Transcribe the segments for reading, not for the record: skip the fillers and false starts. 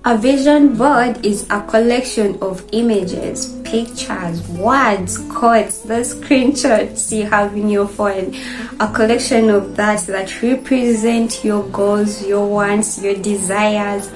A vision board is a collection of images, pictures, words, quotes, the screenshots you have in your phone. A collection of that represent your goals, your wants, your desires,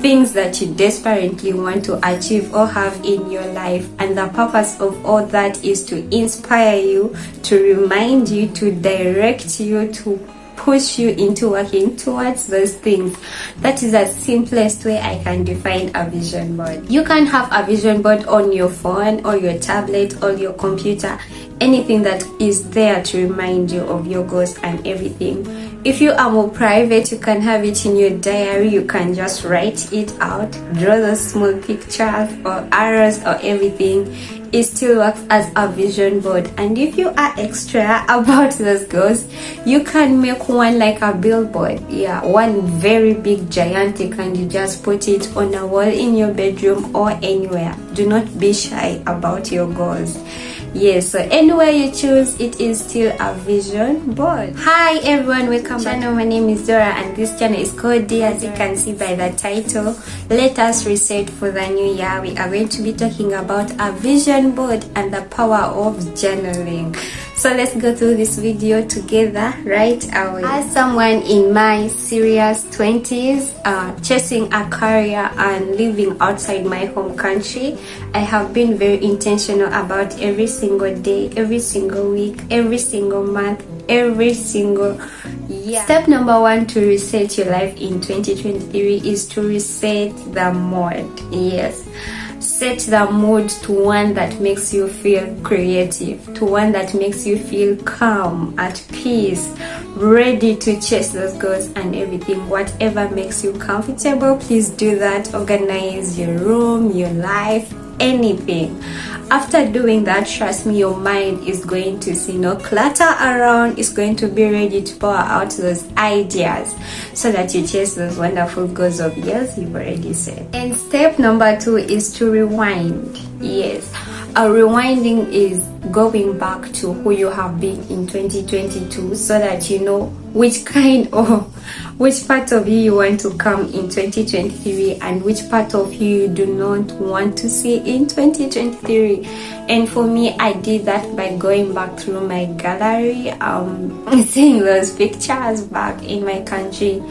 things that you desperately want to achieve or have in your life. And the purpose of all that is to inspire you, to remind you, to direct you, to push you into working towards those things. That is the simplest way I can define a vision board. You can have a vision board on your phone or your tablet or your computer, anything that is there to remind you of your goals and everything. If you are more private, you can have it in your diary. You can just write it out, draw those small pictures or arrows or everything. It still works as a vision board. And if you are extra about those goals, you can make one like a billboard. Yeah, one very big gigantic, and you just put it on a wall in your bedroom or anywhere. Do not be shy about your goals. Yes, so anywhere you choose, it is still a vision board. Hi everyone, welcome back. My name is Dora and this channel is called D. As you can see by the title, let us reset for the new year. We are going to be talking about a vision board and the power of journaling. So let's go through this video together right away. As someone in my serious 20s, chasing a career and living outside my home country, I have been very intentional about every single day, every single week, every single month, every single year. Step number 1 to reset your life in 2023 is to reset the mood. Yes. Set the mood to one that makes you feel creative, to one that makes you feel calm, at peace, ready to chase those goals and everything. Whatever makes you comfortable, please do that. Organize your room, your life, anything. After doing that, trust me, your mind is going to see no clutter around. It's going to be ready to pour out those ideas so that you chase those wonderful goals of yours you've already set. And step number 2 is to rewind. Yes, rewinding is going back to who you have been in 2022 so that you know which part of you want to come in 2023 and which part of you do not want to see in 2023. And for me, I did that by going back through my gallery, seeing those pictures back in my country,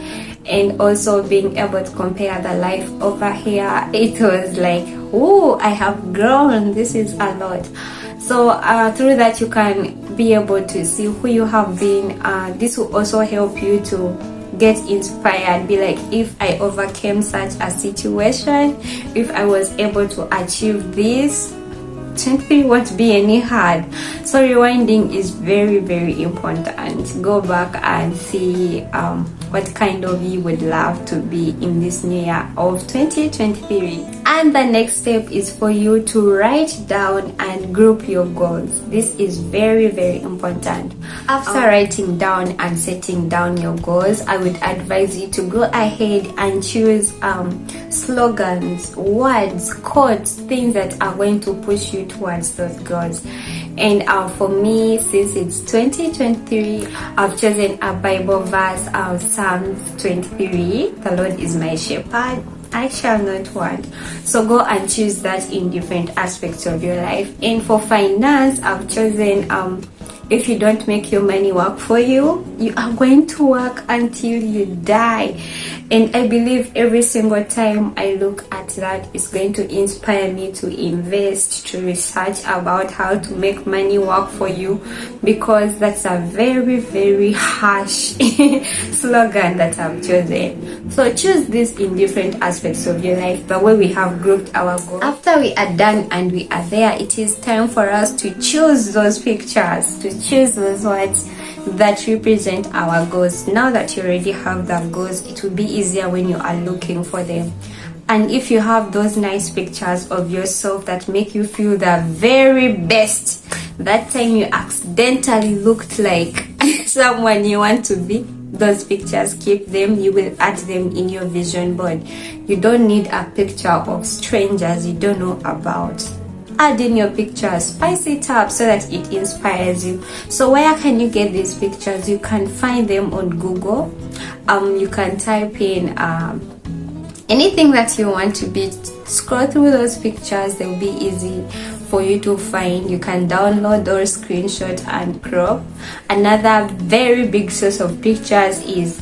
and also being able to compare the life over here. It was like, oh, I have grown. This is a lot. So through that, you can be able to see who you have been. This will also help you to get inspired. Be like, if I overcame such a situation, if I was able to achieve this, 2023 won't be any hard. So rewinding is very, very important. Go back and see what kind of you would love to be in this new year of 2023. And the next step is for you to write down and group your goals. This is very, very important. After writing down and setting down your goals, I would advise you to go ahead and choose slogans, words, quotes, things that are going to push you towards those goals. And for me, since it's 2023, I've chosen a Bible verse, Psalms 23. The Lord is my shepherd, I shall not want. So go and choose that in different aspects of your life. And for finance, I've chosen if you don't make your money work for you, you are going to work until you die. And I believe every single time I look at that, it's going to inspire me to invest, to research about how to make money work for you, because that's a very, very harsh slogan that I've chosen. So choose this in different aspects of your life, the way we have grouped our goals. After we are done and we are there, it is time for us to choose those pictures, to choose those words that represent our goals. Now that you already have the goals, it will be easier when you are looking for them. And if you have those nice pictures of yourself that make you feel the very best, that time you accidentally looked like someone you want to be, those pictures, keep them. You will add them in your vision board. You don't need a picture of strangers you don't know about. Add in your pictures, spice it up so that it inspires you. So where can you get these pictures? You can find them on Google. You can type in anything that you want to be. Scroll through those pictures, they'll be easy for you to find. You can download or screenshot and crop. Another very big source of pictures is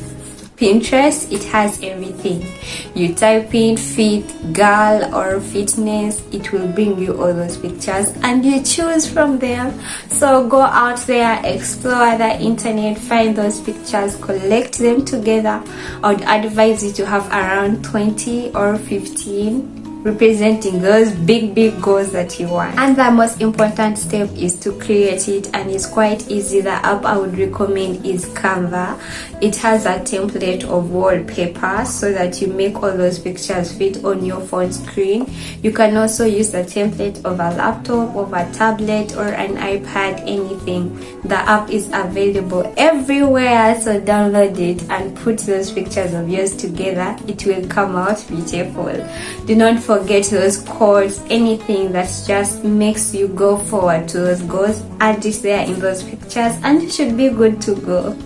Pinterest. It has everything. You type in fit girl or fitness, it will bring you all those pictures and you choose from them. So go out there, explore the internet, find those pictures, collect them together. I would advise you to have around 20 or 15 representing those big goals that you want. And the most important step is to create it, and it's quite easy. The app I would recommend is Canva. It has a template of wallpaper so that you make all those pictures fit on your phone screen. You can also use the template of a laptop, of a tablet or an iPad, anything. The app is available everywhere, so download it and put those pictures of yours together. It will come out beautiful. Do not forget those quotes, anything that just makes you go forward to those goals. Add it there in those pictures and you should be good to go.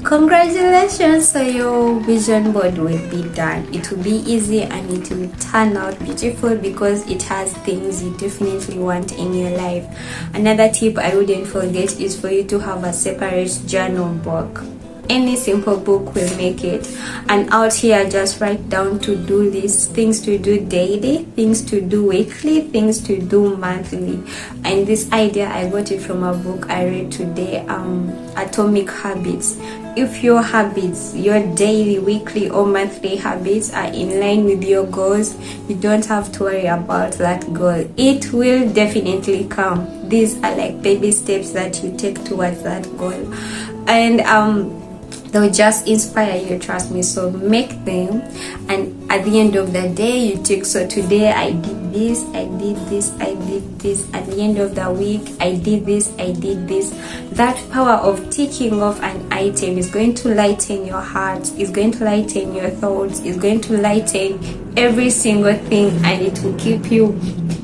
Congratulations, so your vision board will be done. It will be easy and it will turn out beautiful because it has things you definitely want in your life. Another tip I wouldn't forget is for you to have a separate journal book. Any simple book will make it. And out here, just write down to-do lists, things to do daily, things to do weekly, things to do monthly. And this idea, I got it from a book I read today, Atomic Habits. If your habits, your daily, weekly or monthly habits are in line with your goals, you don't have to worry about that goal. It will definitely come. These are like baby steps that you take towards that goal. And they'll just inspire you, trust me. So make them, and at the end of the day you take, so today I did this, I did this, I did this. At the end of the week I did this, I did this. That power of ticking off an item is going to lighten your heart, is going to lighten your thoughts, is going to lighten every single thing, and it will keep you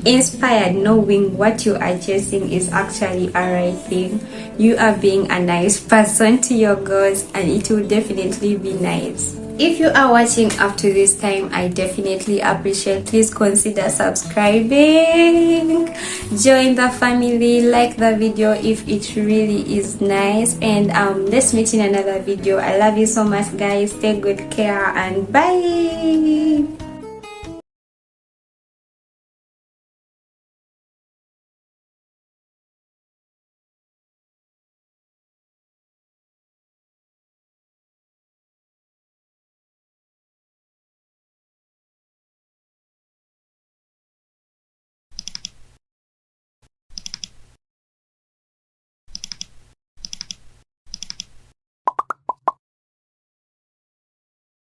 inspired, knowing what you are chasing is actually a right thing. You are being a nice person to your goals, and it will definitely be nice. If you are watching up to this time, I definitely appreciate. Please consider subscribing, join the family, like the video if it really is nice, and let's meet in another video. I love you so much, guys. Take good care and bye.